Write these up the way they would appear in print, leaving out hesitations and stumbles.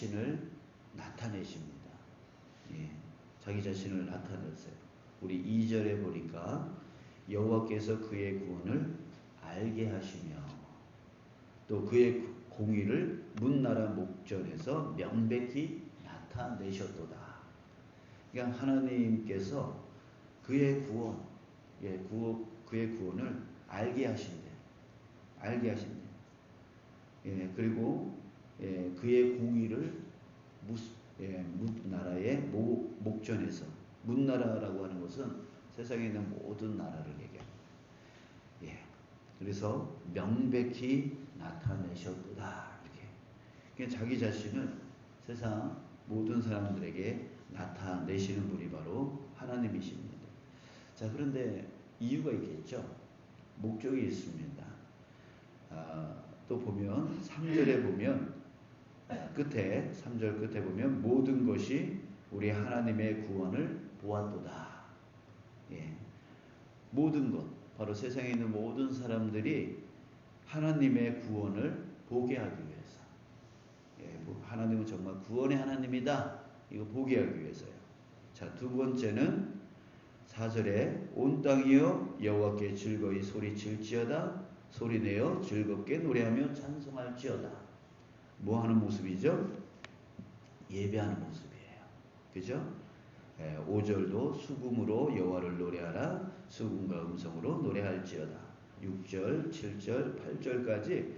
자신을 나타내십니다. 예, 자기 자신을 나타냈어요. 우리 2절에 보니까 여호와께서 그의 구원을 알게 하시며 또 그의 공의를 문나라 목전에서 명백히 나타내셨도다. 그러니까 하나님께서 그의 구원, 그의 구원을 알게 하신대. 알게 하신대. 예, 그리고 그의 공의를 문나라의 목전에서, 문나라라고 하는 것은 세상에 있는 모든 나라를 얘기합니다. 예, 그래서 명백히 나타내셨도다. 이렇게. 그러니까 자기 자신을 세상 모든 사람들에게 나타내시는 분이 바로 하나님이십니다. 자, 그런데 이유가 있겠죠. 목적이 있습니다. 또 보면 3절에 보면 끝에 3절 끝에 보면 모든 것이 우리 하나님의 구원을 보았도다. 예, 모든 것, 바로 세상에 있는 모든 사람들이 하나님의 구원을 보게 하기 위해서. 예, 하나님은 정말 구원의 하나님이다. 이거 보게 하기 위해서요. 자, 두 번째는 4절에 온 땅이여 여호와께 즐거이 소리칠지어다. 소리내어 즐겁게 노래하며 찬송할지어다. 뭐 하는 모습이죠? 예배하는 모습이에요. 그죠? 5절도 수금으로 여호와를 노래하라. 수금과 음성으로 노래할지어다. 6절, 7절, 8절까지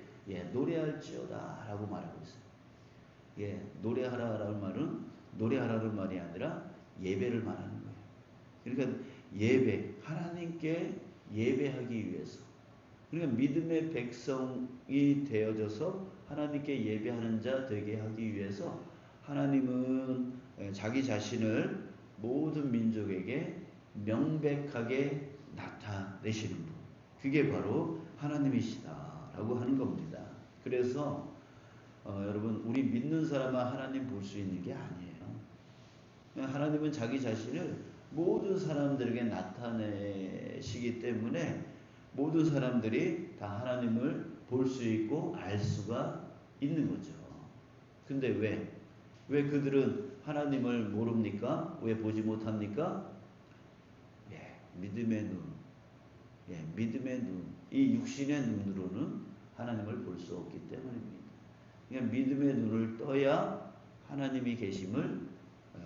노래할지어다 라고 말하고 있어요. 예, 노래하라라는 말은 노래하라는 말이 아니라 예배를 말하는 거예요. 그러니까 예배, 하나님께 예배하기 위해서. 그러니까 믿음의 백성이 되어져서 하나님께 예배하는 자 되게 하기 위해서 하나님은 자기 자신을 모든 민족에게 명백하게 나타내시는 분. 그게 바로 하나님이시다라고 하는 겁니다. 그래서 여러분, 우리 믿는 사람만 하나님 볼 수 있는 게 아니에요. 하나님은 자기 자신을 모든 사람들에게 나타내시기 때문에 모든 사람들이 다 하나님을 볼 수 있고 알 수가 있는 거죠. 근데 왜 그들은 하나님을 모릅니까? 왜 보지 못합니까? 믿음의 눈. 믿음의 눈. 이 육신의 눈으로는 하나님을 볼 수 없기 때문입니다. 그러니까 믿음의 눈을 떠야 하나님이 계심을,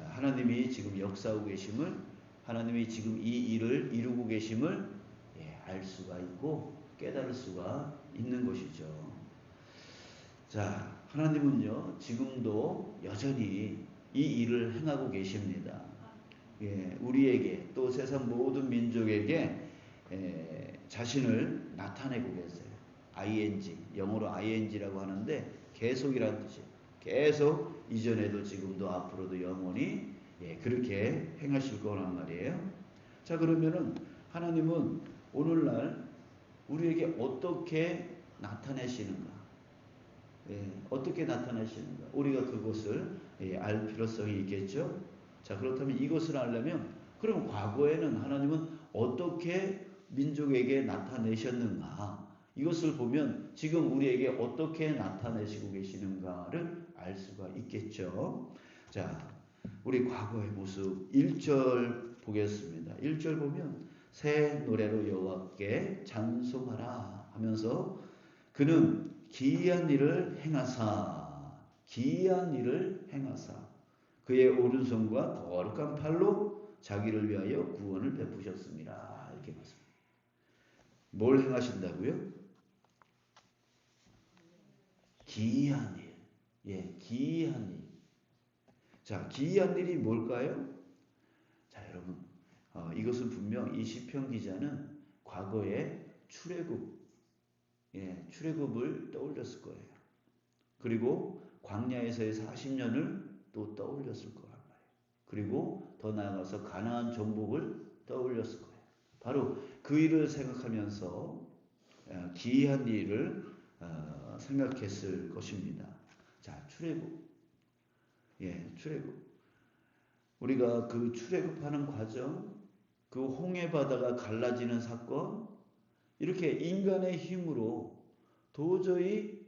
하나님이 지금 역사하고 계심을, 하나님이 지금 이 일을 이루고 계심을 알 수가 있고 깨달을 수가 있는 것이죠. 자, 하나님은요 지금도 여전히 이 일을 행하고 계십니다. 우리에게 또 세상 모든 민족에게 자신을 나타내고 계세요. ing, 영어로 ing라고 하는데 계속이라는 뜻이에요. 계속 이전에도 지금도 앞으로도 영원히 그렇게 행하실 거란 말이에요. 자, 그러면은 하나님은 오늘날 우리에게 어떻게 나타내시는가? 어떻게 나타내시는가? 우리가 그것을 알 필요성이 있겠죠. 자, 그렇다면 이것을 알려면 그럼 과거에는 하나님은 어떻게 민족에게 나타내셨는가? 이것을 보면 지금 우리에게 어떻게 나타내시고 계시는가를 알 수가 있겠죠. 자, 우리 과거의 모습 1절 보겠습니다. 1절 보면 새 노래로 여호와께 찬송하라 하면서 그는 기이한 일을 행하사 그의 오른손과 거룩한 팔로 자기를 위하여 구원을 베푸셨습니다. 이렇게 말씀합니다. 뭘 행하신다고요? 기이한 일. 기이한 일. 자, 기이한 일이 뭘까요? 자, 여러분, 이것은 분명 이 시편 기자는 과거에 출애굽을 떠올렸을 거예요. 그리고 광야에서의 40년을 또 떠올렸을 거란 말이에요. 그리고 더 나아가서 가나안 정복을 떠올렸을 거예요. 바로 그 일을 생각하면서 기이한 일을 생각했을 것입니다. 자, 출애굽. 출애굽. 우리가 그 출애굽하는 과정, 그 홍해 바다가 갈라지는 사건, 이렇게 인간의 힘으로 도저히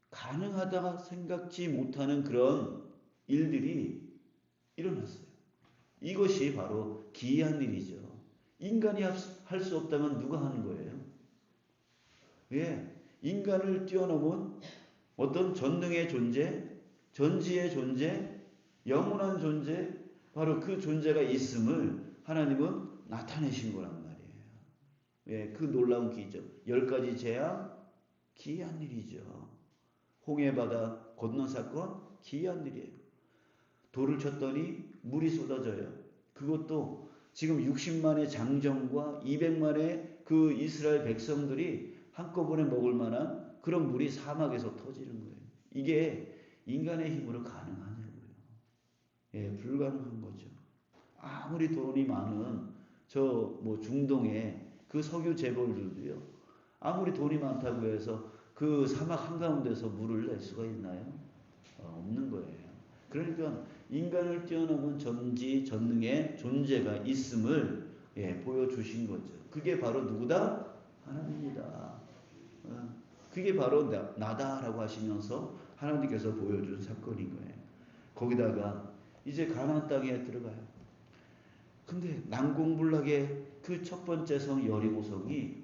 가능하다 생각지 못하는 그런 일들이 일어났어요. 이것이 바로 기이한 일이죠. 인간이 할 수 없다면 누가 하는 거예요? 예, 인간을 뛰어넘은 어떤 전능의 존재, 전지의 존재, 영원한 존재, 바로 그 존재가 있음을 하나님은 나타내신 거란 말이에요. 예, 그 놀라운 기적. 10가지 재앙, 기이한 일이죠. 홍해바다 건넌 사건, 기이한 일이에요. 돌을 쳤더니 물이 쏟아져요. 그것도 지금 60만의 장정과 200만의 그 이스라엘 백성들이 한꺼번에 먹을 만한 그런 물이 사막에서 터지는 거예요. 이게 인간의 힘으로 가능하냐고요. 예, 불가능한 거죠. 아무리 돈이 많은 저 뭐 중동의 그 석유 재벌들도요. 아무리 돈이 많다고 해서 그 사막 한가운데서 물을 낼 수가 있나요? 없는 거예요. 그러니까 인간을 뛰어넘은 전지 전능의 존재가 있음을 보여주신 거죠. 그게 바로 누구다? 하나님이다. 그게 바로 나다라고 하시면서 하나님께서 보여준 사건인 거예요. 거기다가 이제 가나안 땅에 들어가요. 근데 난공불락의 그 첫 번째 성 여리고성이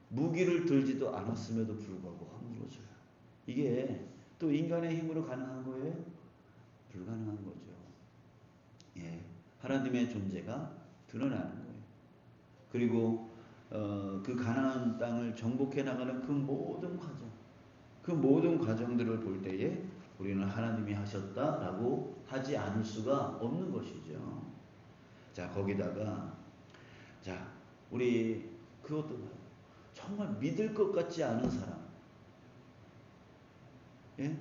무기를 들지도 않았음에도 불구하고 허물어져요. 이게 또 인간의 힘으로 가능한 거예요? 불가능한 거죠. 예, 하나님의 존재가 드러나는 거예요. 그리고 그 가나안 땅을 정복해 나가는 그 모든 과정, 그 모든 과정들을 볼 때에 우리는 하나님이 하셨다라고 하지 않을 수가 없는 것이죠. 자, 거기다가 자, 우리 그것도 정말 믿을 것 같지 않은 사람, 예?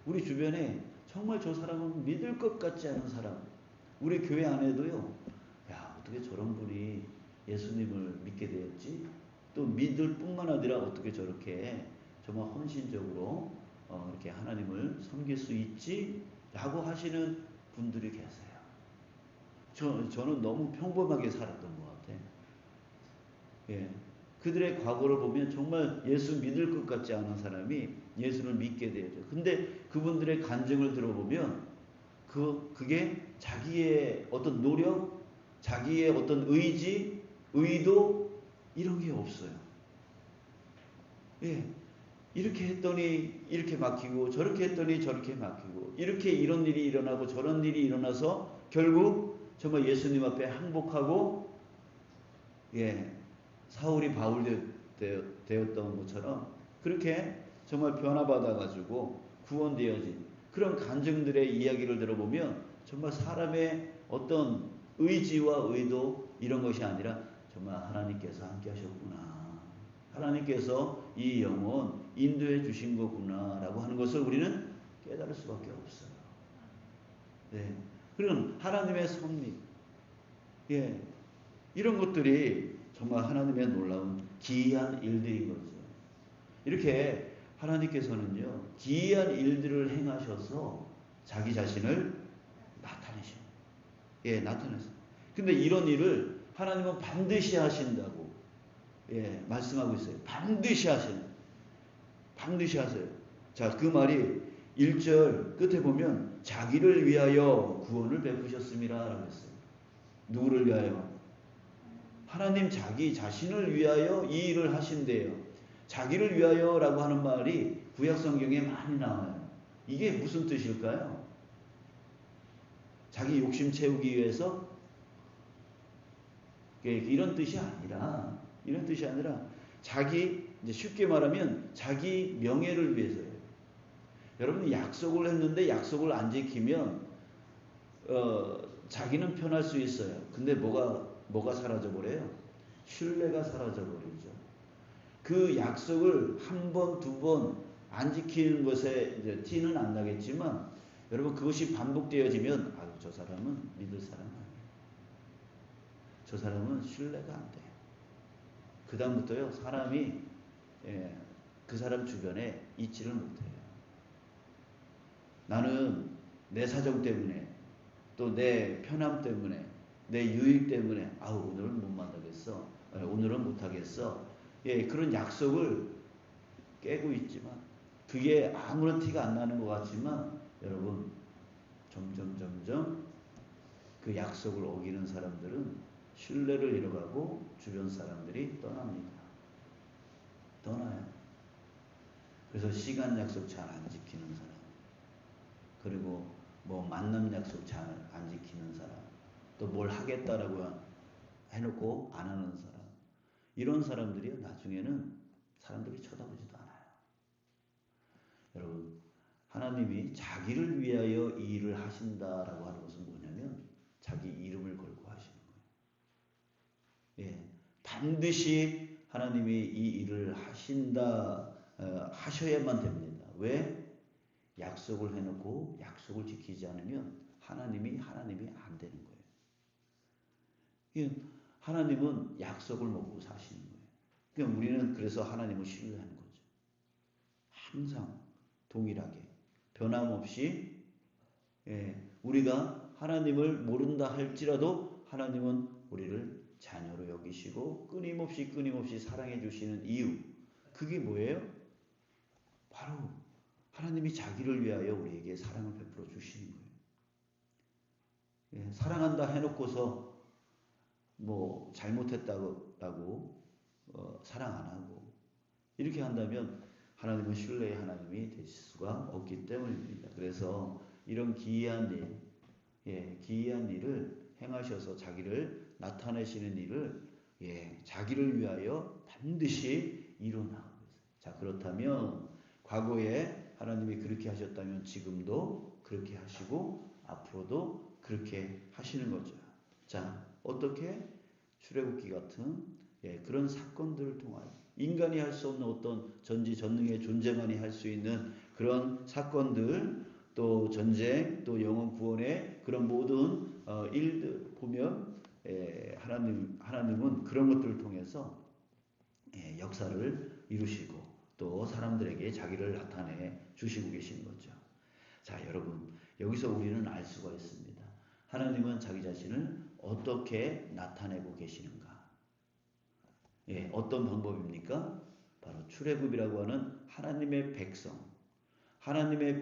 우리 주변에 정말 저 사람은 믿을 것 같지 않은 사람, 우리 교회 안에도요. 야, 어떻게 저런 분이 예수님을 믿게 되었지? 또 믿을 뿐만 아니라 어떻게 저렇게 정말 헌신적으로 이렇게 하나님을 섬길 수 있지? 라고 하시는 분들이 계세요. 저는 너무 평범하게 살았던 것 같아요. 예. 그들의 과거를 보면 정말 예수 믿을 것 같지 않은 사람이 예수를 믿게 되죠. 근데 그분들의 간증을 들어보면 그게 자기의 어떤 노력, 자기의 어떤 의지, 의도 이런 게 없어요. 예. 이렇게 했더니 이렇게 막히고 저렇게 했더니 저렇게 막히고 이렇게 이런 일이 일어나고 저런 일이 일어나서 결국 정말 예수님 앞에 항복하고 예. 사울이 바울 되었던 것처럼 그렇게 정말 변화받아가지고 구원되어진 그런 간증들의 이야기를 들어보면 정말 사람의 어떤 의지와 의도 이런 것이 아니라 정말 하나님께서 함께 하셨구나. 하나님께서 이 영혼 인도해 주신 거구나 라고 하는 것을 우리는 깨달을 수밖에 없어요. 네. 그런 하나님의 섭리, 예, 이런 것들이 정말 하나님의 놀라운 기이한 일들인 거죠. 이렇게 하나님께서는요, 기이한 일들을 행하셔서 자기 자신을 나타내셔요. 예, 나타내세요. 근데 이런 일을 하나님은 반드시 하신다고, 예, 말씀하고 있어요. 반드시 하시는. 반드시 하세요. 자, 그 말이 1절 끝에 보면 자기를 위하여 구원을 베푸셨음이라 했어요. 누구를 위하여? 하나님 자기 자신을 위하여 이 일을 하신대요. 자기를 위하여라고 하는 말이 구약성경에 많이 나와요. 이게 무슨 뜻일까요? 자기 욕심 채우기 위해서? 이런 뜻이 아니라 자기, 이제 쉽게 말하면 자기 명예를 위해서예요. 여러분 약속을 했는데 약속을 안 지키면 자기는 편할 수 있어요. 근데 뭐가 사라져버려요? 신뢰가 사라져버리죠. 그 약속을 한 번, 두 번 안 지키는 것에 이제 티는 안 나겠지만 여러분 그것이 반복되어지면 저 사람은 믿을 사람 아니에요. 저 사람은 신뢰가 안 돼요. 그 다음부터요 사람이 그 사람 주변에 있지를 못해요. 나는 내 사정 때문에 또 내 편함 때문에 내 유익 때문에 오늘은 못 만나겠어. 오늘은 못하겠어. 예, 그런 약속을 깨고 있지만 그게 아무런 티가 안 나는 것 같지만 여러분 점점 그 약속을 어기는 사람들은 신뢰를 잃어가고 주변 사람들이 떠납니다. 떠나요. 그래서 시간 약속 잘 안 지키는 사람, 그리고 뭐 만남 약속 잘 안 지키는 사람, 또 뭘 하겠다라고 해놓고 안 하는 사람, 이런 사람들이 나중에는 사람들이 쳐다보지도 않아요. 여러분, 하나님이 자기를 위하여 이 일을 하신다라고 하는 것은 뭐냐면 자기 이름을 걸고 하시는 거예요. 예, 반드시 하나님이 이 일을 하셔야만 됩니다. 왜? 약속을 해놓고 약속을 지키지 않으면 하나님이 안 되는 거예요. 예, 하나님은 약속을 먹고 사시는 거예요. 그러니까 우리는 그래서 하나님을 신뢰하는 거죠. 항상 동일하게 변함없이, 우리가 하나님을 모른다 할지라도 하나님은 우리를 자녀로 여기시고 끊임없이 사랑해 주시는 이유, 그게 뭐예요? 바로 하나님이 자기를 위하여 우리에게 사랑을 베풀어 주시는 거예요. 사랑한다 해놓고서 뭐 잘못했다고 사랑 안 하고 이렇게 한다면 하나님은 신뢰의 하나님이 되실 수가 없기 때문입니다. 그래서 이런 기이한 일을 행하셔서 자기를 나타내시는 일을 자기를 위하여 반드시 이루나가고 있어요. 자, 그렇다면 과거에 하나님이 그렇게 하셨다면 지금도 그렇게 하시고 앞으로도 그렇게 하시는 거죠. 자, 어떻게? 출애굽기 같은 그런 사건들을 통하여 인간이 할 수 없는 어떤 전지전능의 존재만이 할 수 있는 그런 사건들, 또 전쟁, 또 영혼 구원의 그런 모든 일들 보면 하나님은 그런 것들을 통해서 역사를 이루시고 또 사람들에게 자기를 나타내 주시고 계시는 거죠. 자, 여러분, 여기서 우리는 알 수가 있습니다. 하나님은 자기 자신을 어떻게 나타내고 계시는가? 어떤 방법입니까? 바로 출애굽이라고 하는 하나님의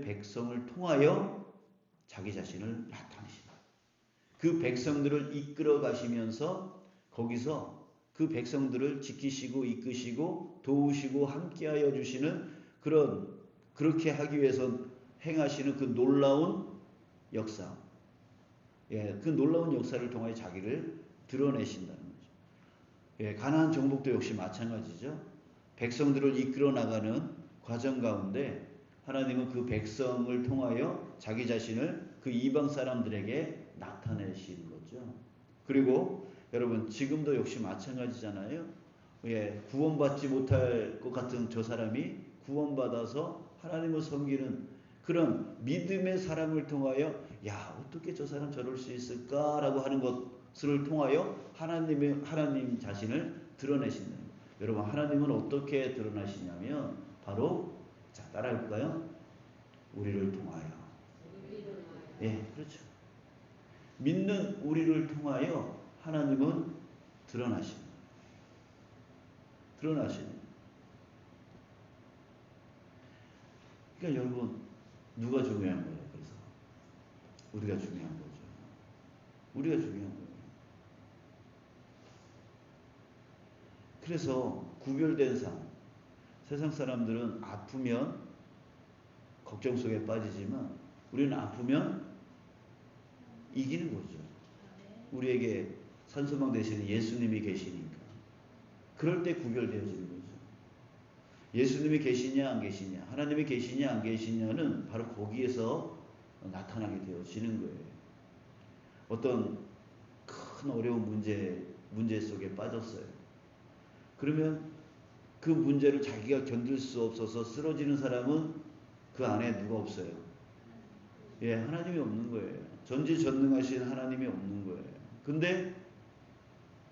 백성을 통하여 자기 자신을 나타내신다. 그 백성들을 이끌어 가시면서 거기서 그 백성들을 지키시고 이끄시고 도우시고 함께하여 주시는 그렇게 하기 위해서 행하시는 그 놀라운 역사, 그 놀라운 역사를 통하여 자기를 드러내신다는 거죠. 가나안 정복도 역시 마찬가지죠. 백성들을 이끌어 나가는 과정 가운데 하나님은 그 백성을 통하여 자기 자신을 그 이방 사람들에게 나타내시는 거죠. 그리고 여러분, 지금도 역시 마찬가지잖아요. 구원받지 못할 것 같은 저 사람이 구원받아서 하나님을 섬기는 그런 믿음의 사람을 통하여 어떻게 저 사람 저럴 수 있을까라고 하는 것을 통하여 하나님 자신을 드러내신다는 거예요. 여러분, 하나님은 어떻게 드러나시냐면 바로, 자, 따라해볼까요? 우리를 통하여. 그렇죠. 믿는 우리를 통하여 하나님은 드러나시는 거예요. 그러니까 여러분, 누가 중요한 거예요? 그래서 우리가 중요한 거죠. 우리가 중요한 거예요. 그래서 구별된 삶, 세상 사람들은 아프면 걱정 속에 빠지지만 우리는 아프면 이기는 거죠. 우리에게 산소망 대신에 예수님이 계시니까. 그럴 때 구별되어지는 거죠. 예수님이 계시냐 안 계시냐, 하나님이 계시냐 안 계시냐는 바로 거기에서 나타나게 되어지는 거예요. 어떤 큰 어려운 문제 속에 빠졌어요. 그러면 그 문제를 자기가 견딜 수 없어서 쓰러지는 사람은 그 안에 누가 없어요? 하나님이 없는 거예요. 전지전능하신 하나님이 없는 거예요. 근데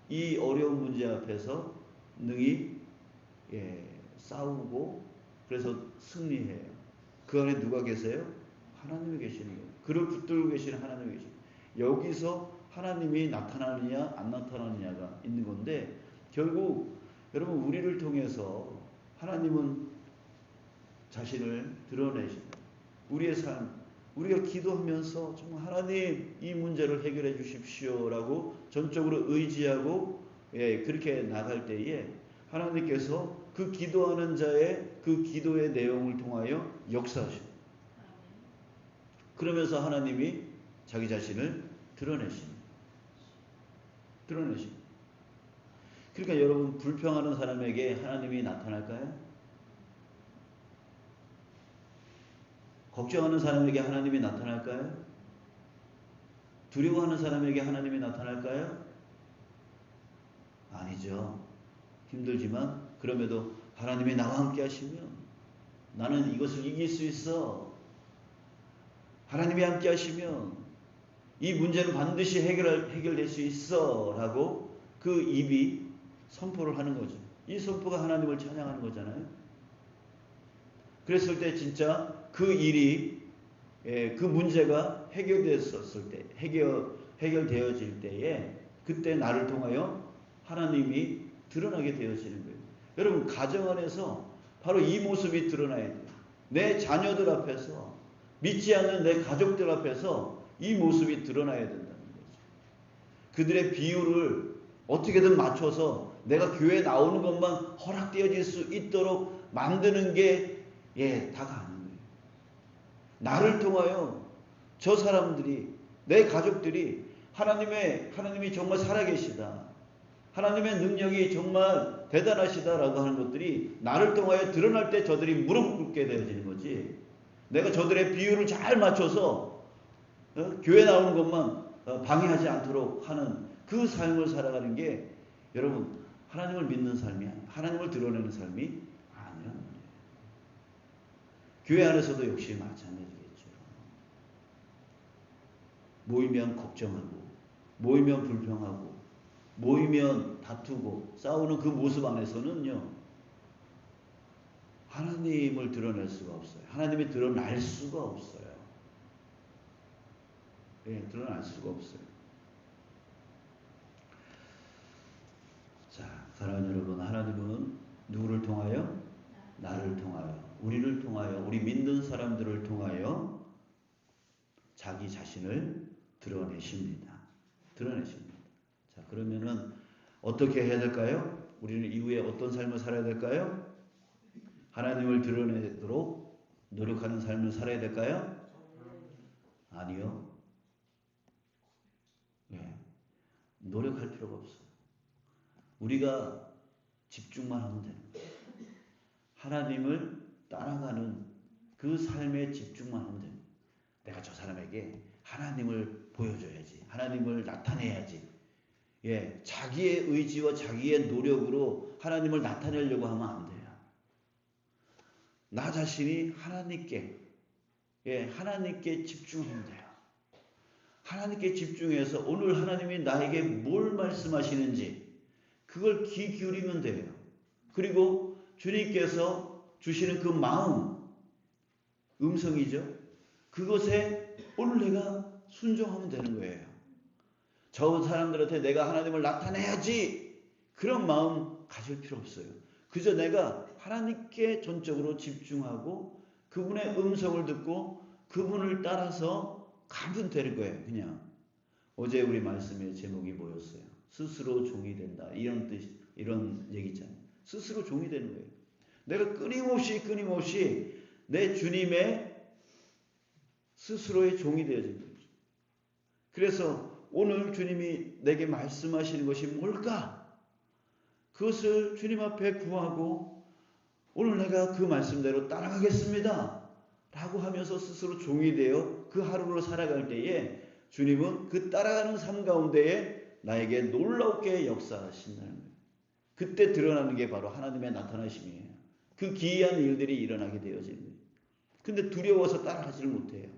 이 어려운 문제 앞에서 능히 싸우고 그래서 승리해요. 그 안에 누가 계세요? 하나님이 계시는 거예요. 그를 붙들고 계시는 하나님이 계시는 거예요. 여기서 하나님이 나타나느냐 안 나타나느냐가 있는 건데, 결국 여러분, 우리를 통해서 하나님은 자신을 드러내십니다. 우리의 삶, 우리가 기도하면서 정말 하나님 이 문제를 해결해 주십시오라고 전적으로 의지하고 그렇게 나갈 때에 하나님께서 그 기도하는 자의 그 기도의 내용을 통하여 역사하십니다. 그러면서 하나님이 자기 자신을 드러내십니다. 그러니까 여러분, 불평하는 사람에게 하나님이 나타날까요? 걱정하는 사람에게 하나님이 나타날까요? 두려워하는 사람에게 하나님이 나타날까요? 아니죠. 힘들지만 그럼에도 하나님이 나와 함께 하시면 나는 이것을 이길 수 있어. 하나님이 함께 하시면 이 문제는 반드시 해결될 수 있어 라고 그 입이 선포를 하는 거죠. 이 선포가 하나님을 찬양하는 거잖아요. 그랬을 때 진짜 그 일이 그 문제가 해결되었을 때, 해결되어질 때에 그때 나를 통하여 하나님이 드러나게 되어지는 거예요. 여러분, 가정 안에서 바로 이 모습이 드러나야 돼요. 내 자녀들 앞에서, 믿지 않는 내 가족들 앞에서 이 모습이 드러나야 된다는 거죠. 그들의 비유를 어떻게든 맞춰서 내가 교회에 나오는 것만 허락되어질 수 있도록 만드는 게 다가 아닌 거예요. 나를 통하여 저 사람들이, 내 가족들이 하나님이 정말 살아계시다, 하나님의 능력이 정말 대단하시다라고 하는 것들이 나를 통하여 드러날 때 저들이 무릎 꿇게 되어지는 거지. 내가 저들의 비유를 잘 맞춰서 교회 나오는 것만 방해하지 않도록 하는 그 삶을 살아가는 게 여러분, 하나님을 믿는 삶이 아니야. 하나님을 드러내는 삶이 아니야. 교회 안에서도 역시 마찬가지겠죠. 모이면 걱정하고, 모이면 불평하고, 모이면 다투고 싸우는 그 모습 안에서는요, 하나님을 드러낼 수가 없어요. 하나님이 드러날 수가 없어요. 드러날 수가 없어요. 자, 사랑하는 여러분, 하나님은 누구를 통하여? 나를 통하여, 우리를 통하여, 우리 믿는 사람들을 통하여 자기 자신을 드러내십니다. 자, 그러면은 어떻게 해야 될까요? 우리는 이후에 어떤 삶을 살아야 될까요? 하나님을 드러내도록 노력하는 삶을 살아야 될까요? 아니요. 노력할 필요가 없어요. 우리가 집중만 하면 되는 거예요. 하나님을 따라가는 그 삶에 집중만 하면 됩니다. 내가 저 사람에게 하나님을 보여줘야지, 하나님을 나타내야지. 자기의 의지와 자기의 노력으로 하나님을 나타내려고 하면 안 돼요. 나 자신이 하나님께 집중하면 돼요. 하나님께 집중해서 오늘 하나님이 나에게 뭘 말씀하시는지 그걸 귀 기울이면 돼요. 그리고 주님께서 주시는 그 마음, 음성이죠. 그것에 오늘 내가 순종하면 되는 거예요. 저 사람들한테 내가 하나님을 나타내야지, 그런 마음 가질 필요 없어요. 그저 내가 하나님께 전적으로 집중하고 그분의 음성을 듣고 그분을 따라서 가면 되는 거예요. 그냥 어제 우리 말씀의 제목이 뭐였어요? 스스로 종이 된다. 이런 뜻, 이런 얘기 있잖아요. 스스로 종이 되는 거예요. 내가 끊임없이 내 주님의 스스로의 종이 되어진 거죠. 그래서 오늘 주님이 내게 말씀하시는 것이 뭘까? 그것을 주님 앞에 구하고 오늘 내가 그 말씀대로 따라가겠습니다 라고 하면서 스스로 종이 되어 그 하루를 살아갈 때에 주님은 그 따라가는 삶 가운데에 나에게 놀랍게 역사하신다는 거예요. 그때 드러나는 게 바로 하나님의 나타나심이에요. 그 기이한 일들이 일어나게 되어지는 거예요. 근데 두려워서 따라가지를 못해요.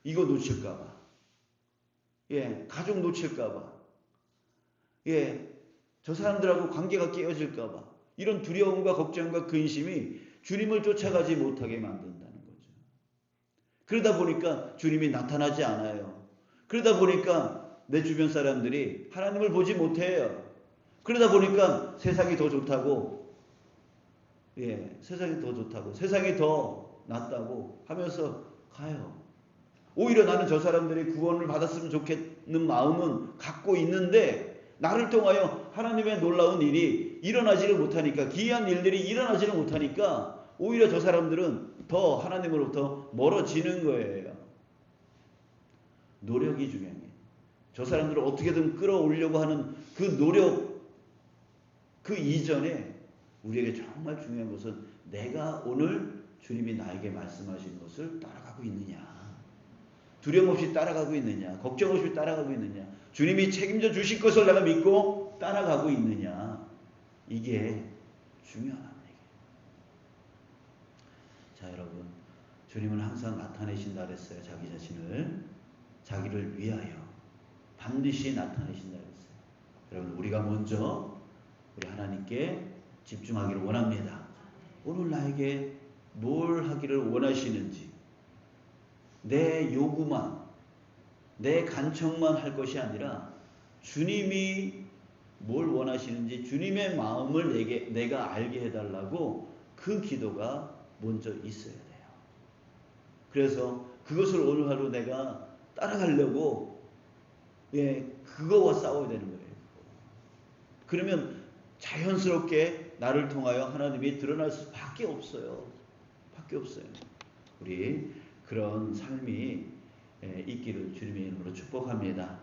이거 놓칠까봐, 가족 놓칠까봐, 저 사람들하고 관계가 깨어질까봐, 이런 두려움과 걱정과 근심이 주님을 쫓아가지 못하게 만든다는 거죠. 그러다 보니까 주님이 나타나지 않아요. 그러다 보니까 내 주변 사람들이 하나님을 보지 못해요. 그러다 보니까 세상이 더 좋다고, 세상이 더 낫다고 하면서 가요. 오히려 나는 저 사람들이 구원을 받았으면 좋겠는 마음은 갖고 있는데 나를 통하여 하나님의 놀라운 일이 일어나지를 못하니까, 기이한 일들이 일어나지를 못하니까 오히려 저 사람들은 더 하나님으로부터 멀어지는 거예요. 노력이 중요해요. 저 사람들을 어떻게든 끌어올려고 하는 그 노력, 그 이전에 우리에게 정말 중요한 것은 내가 오늘 주님이 나에게 말씀하신 것을 따라가고 있느냐, 두려움 없이 따라가고 있느냐, 걱정 없이 따라가고 있느냐, 주님이 책임져 주실 것을 내가 믿고 따라가고 있느냐, 이게 중요한 얘기예요. 자, 여러분, 주님은 항상 나타내신다 그랬어요. 자기 자신을, 자기를 위하여 반드시 나타내신다 그랬어요. 여러분, 우리가 먼저 우리 하나님께 집중하기를 원합니다. 오늘 나에게 뭘 하기를 원하시는지, 내 요구만, 내 간청만 할 것이 아니라 주님이 뭘 원하시는지 주님의 마음을 내가 알게 해달라고 그 기도가 먼저 있어야 돼요. 그래서 그것을 오늘 하루 내가 따라가려고 그거와 싸워야 되는 거예요. 그러면 자연스럽게 나를 통하여 하나님이 드러날 수밖에 없어요. 우리 그런 삶이 있기를 주님의 이름으로 축복합니다.